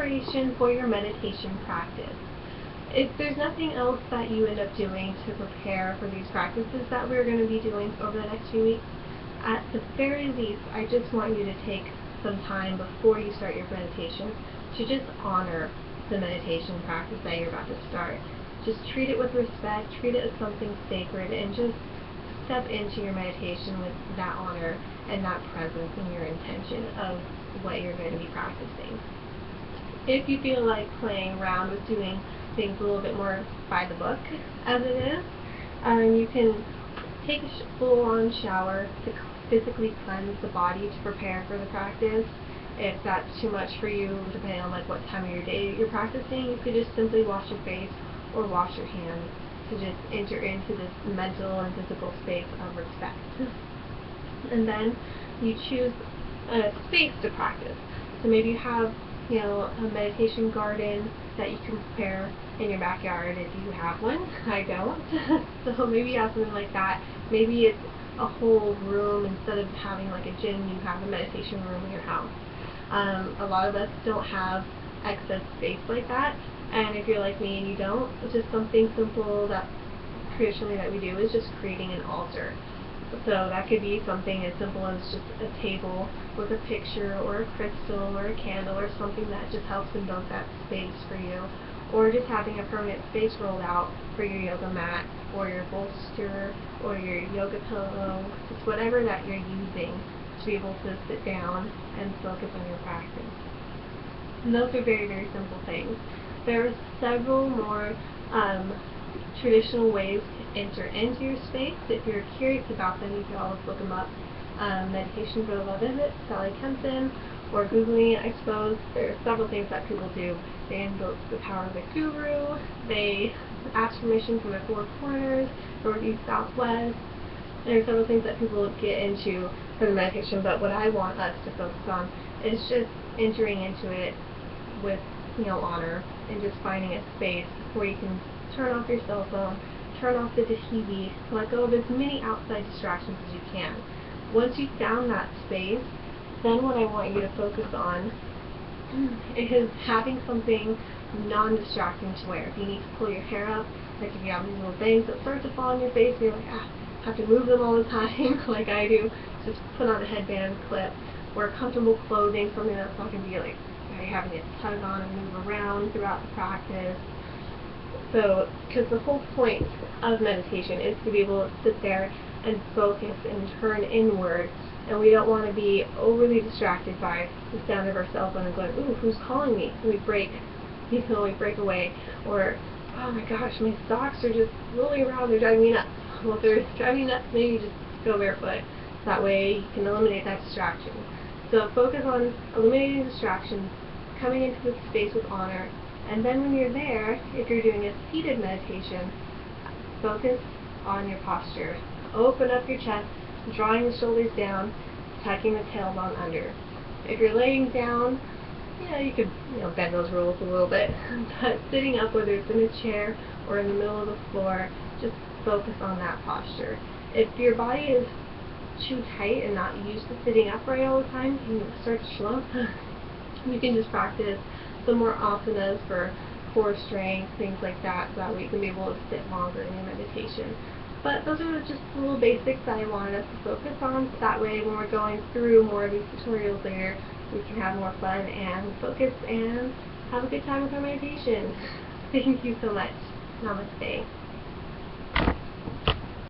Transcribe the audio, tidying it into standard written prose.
preparation for your meditation practice. If there's nothing else that you end up doing to prepare for these practices that we're going to be doing over the next few weeks, at the very least, I just want you to take some time before you start your meditation to just honor the meditation practice that you're about to start. Just treat it with respect, treat it as something sacred, and just step into your meditation with that honor and that presence in your intention of what you're going to be practicing. If you feel like playing around with doing things a little bit more by the book, as it is, you can take a full-on shower to physically cleanse the body to prepare for the practice. If that's too much for you, depending on like what time of your day you're practicing, you could just simply wash your face or wash your hands to just enter into this mental and physical space of respect. And then you choose a space to practice. So maybe you have, a meditation garden that you can prepare in your backyard if you have one. I don't. So maybe you have something like that. Maybe it's a whole room. Instead of having like a gym, you have a meditation room in your house. A lot of us don't have excess space like that, and if you're like me and you don't, it's just something simple that traditionally that we do is just creating an altar. So that could be something as simple as just a table with a picture or a crystal or a candle or something that just helps invoke that space for you, or just having a permanent space rolled out for your yoga mat or your bolster or your yoga pillow, just whatever that you're using to be able to sit down and focus on your practice. And those are very, very simple things. There are several more traditional ways to enter into your space. If you're curious about them, you can always look them up. Meditation for the Love of It, Sally Kempton, or Googling it, I suppose. There are several things that people do. They invoke the power of the guru, they ask permission from the four corners, north, east, south, west. There are several things that people get into for the meditation, but what I want us to focus on is just entering into it with honor, and just finding a space where you can turn off your cell phone, turn off the TV, let go of as many outside distractions as you can. Once you've found that space, then what I want you to focus on is having something non-distracting to wear. If you need to pull your hair up, like if you have these little bangs that start to fall on your face, and you're like, I have to move them all the time, like I do, just put on a headband clip, wear comfortable clothing, something that's not going to be like having to tug on and move around throughout the practice. So, because the whole point of meditation is to be able to sit there and focus and turn inward, and we don't want to be overly distracted by the sound of our cell phone and going, ooh, who's calling me? And we break away, or, oh my gosh, my socks are just rolling around, they're driving me nuts. Well, if they're driving you nuts, maybe just go barefoot. That way you can eliminate that distraction. So focus on eliminating distractions, coming into this space with honor, and then when you're there, if you're doing a seated meditation, focus on your posture. Open up your chest, drawing the shoulders down, tucking the tailbone under. If you're laying down, you could bend those rules a little bit, but sitting up, whether it's in a chair or in the middle of the floor, just focus on that posture. If your body is too tight and not used to sitting upright all the time, you start to slump, you can just practice some more asanas for core strength, things like that, so that way you can be able to sit longer in your meditation. But those are just the little basics that I wanted us to focus on, so that way when we're going through more of these tutorials later, we can have more fun and focus and have a good time with our meditation. Thank you so much. Namaste.